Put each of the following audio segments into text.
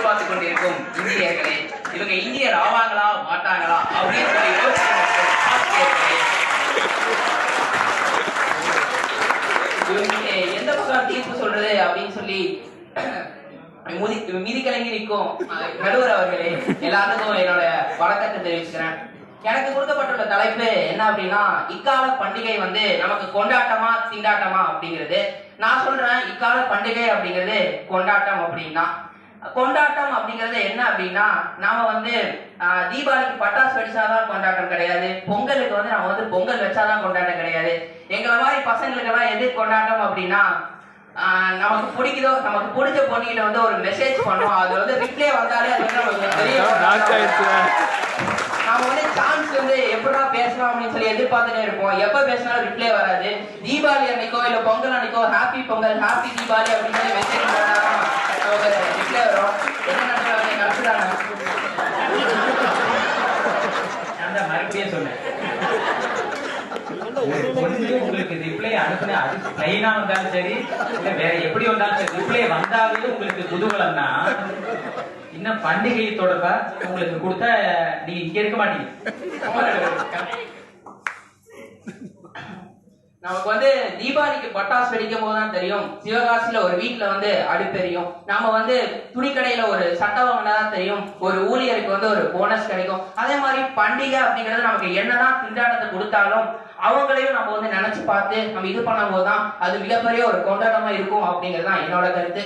எதிர்பார்த்து கொண்டிருக்கும் இந்தியர்களே, இவங்க இந்தியர் ஆவாங்களா மாட்டாங்களா அப்படின்னு எந்த பக்கம் தீர்ப்பு சொல்றது அப்படின்னு சொல்லி மிதிக்கலங்கி நிற்கும் நடுவர் அவர்களே, எல்லாத்துக்கும் என்னோட வணக்கத்தை தெரிவிச்சுக்கிறேன். எனக்கு கொடுக்கப்பட்டுள்ள தலைப்பு என்ன அப்படின்னா, இக்கால பண்டிகை வந்து நமக்கு கொண்டாட்டமா திண்டாட்டமா அப்படிங்கிறது. நான் சொல்றேன், இக்கால பண்டிகை அப்படிங்கிறது கொண்டாட்டம். அப்படின்னா கொண்டாட்டம் அப்படிங்கிறது என்ன அப்படின்னா, நாம வந்து தீபாவளிக்கு பட்டாசு வெடிச்சாதான் கொண்டாட்டம் கிடையாது, பொங்கலுக்கு வந்து நம்ம வந்து பொங்கல் வச்சாதான் கொண்டாட்டம் கிடையாது. எங்களை மாதிரி பசங்களுக்கு எல்லாம் எது கொண்டாட்டம் அப்படின்னா, நமக்கு பிடிக்குதோ நமக்கு பிடிச்ச பொண்ணுகிட்ட வந்து ஒரு மெசேஜ் பண்ணுவோம், அது வந்து ரிப்ளே வந்தாலே அது வந்து நமக்கு தெரியும். நாம வந்து சான்ஸ் வந்து எப்படா பேசலாம் அப்படின்னு சொல்லி எதிர்பார்த்துட்டே இருப்போம். எப்ப பேசினாலும் ரிப்ளே வராது. தீபாவளி அன்னைக்கோ இல்ல பொங்கல் அன்னைக்கோ ஹாப்பி பொங்கல் ஹாப்பி தீபாவளி அப்படின்னு சொல்லி மெசேஜ் பண்ணாதான் ரிப்ளே வரும். என்ன நடந்தாங்க கலந்துட்டாங்க. நான் மறுபடியும் சொன்னேன், உங்களுக்கு ரிப்ளை அனுப்புன அது பிளைனா வந்தாலும் சரி இல்ல வேற எப்படி வந்தாலும் சரி, ரிப்ளை வந்தாவே உங்களுக்கு குதூகலம்னா இன்னும் பண்டிகை தொடர்பா உங்களுக்கு கொடுத்தா நீங்க இங்க இருக்க மாட்டீங்க. நமக்கு வந்து தீபாவளிக்கு பட்டாசு வெடிக்கும் போதுதான் தெரியும் சிவகாசியில ஒரு வீட்டுல வந்து அடுப்பெரியும். நாம வந்து துணிக்கடையில ஒரு சட்டை வாங்கினாதான் தெரியும் ஒரு ஊழியருக்கு வந்து ஒரு போனஸ் கிடைக்கும். அதே மாதிரி பண்டிகை அப்படிங்கிறது நமக்கு என்னதான் திண்டாட்டத்தை கொடுத்தாலும் அவங்களையும் நம்ம வந்து நினைச்சு பார்த்து நம்ம இது பண்ணும் போதுதான் அது மிகப்பெரிய ஒரு கொண்டாட்டமா இருக்கும் அப்படிங்கிறது தான் என்னோட கருத்து.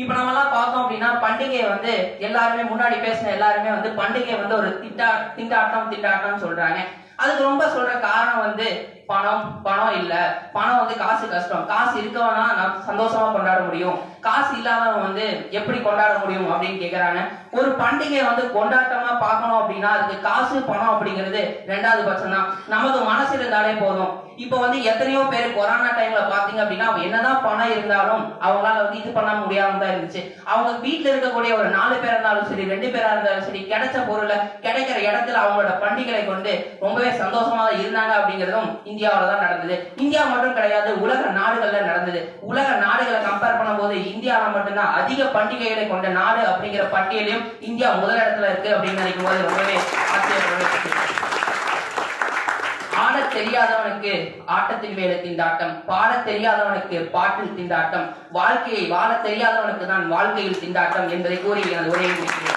இப்ப நம்ம எல்லாம் பார்த்தோம் அப்படின்னா, பண்டிகையை வந்து எல்லாருமே முன்னாடி பேசின எல்லாருமே வந்து பண்டிகை வந்து ஒரு திண்டாட்டம் சொல்றாங்க. அதுக்கு ரொம்ப சொல்ற காரணம் வந்து பணம் இல்ல, பணம் வந்து காசு கஷ்டம், காசு இருக்கவனா நான் சந்தோஷமா கொண்டாட முடியும், காசு இல்லாதவன் வந்து எப்படி கொண்டாட முடியும் அப்படின்னு கேக்குறாங்க. ஒரு பண்டிகை வந்து கொண்டாட்டமா பார்க்கணும் அப்படின்னா அதுக்கு காசு பணம் அப்படிங்கிறது ரெண்டாவது பட்சம் தான். நமக்கு மனசு இருந்தாலே போதும். இப்ப வந்து எத்தனையோ பேர் கொரோனா டைம்ல பாத்தீங்க அப்படின்னா என்னதான் பணம் இருந்தாலும் அவங்களால வந்து இது பண்ண முடியாம தான் இருந்துச்சு. அவங்க வீட்டுல இருக்கக்கூடிய ஒரு 4 பேர் இருந்தாலும் சரி 2 பேரா இருந்தாலும் சரி கிடைச்ச பொருளை கிடைக்கிற இடத்துல அவங்களோட பண்டிகைகளை கொண்டு ரொம்பவே சந்தோஷமா இருந்தாங்க அப்படிங்கிறதும் இந்தியாவில தான் நடந்தது. இந்தியா மட்டும் கிடையாது, உலக நாடுகள்ல நடந்தது. உலக நாடுகளை கம்பேர் பண்ணும் போது இந்தியாவில மட்டும்தான் அதிக பண்டிகைகளை கொண்ட நாடு அப்படிங்கிற பட்டியலையும் இந்தியா முதலிடத்துல இருக்கு அப்படின்னு நினைக்கும் போது ரொம்பவே ஆச்சரியப்படுது. ஆட தெரியாதவனுக்கு ஆட்டத்தின் மேல திண்டாட்டம், பாட தெரியாதவனுக்கு பாட்டில் திண்டாட்டம், வாழ்க்கையை வாழ தெரியாதவனுக்கு தான் வாழ்க்கையில் திண்டாட்டம் என்பதை கூறி அந்த உரையை முடிக்கிறேன்.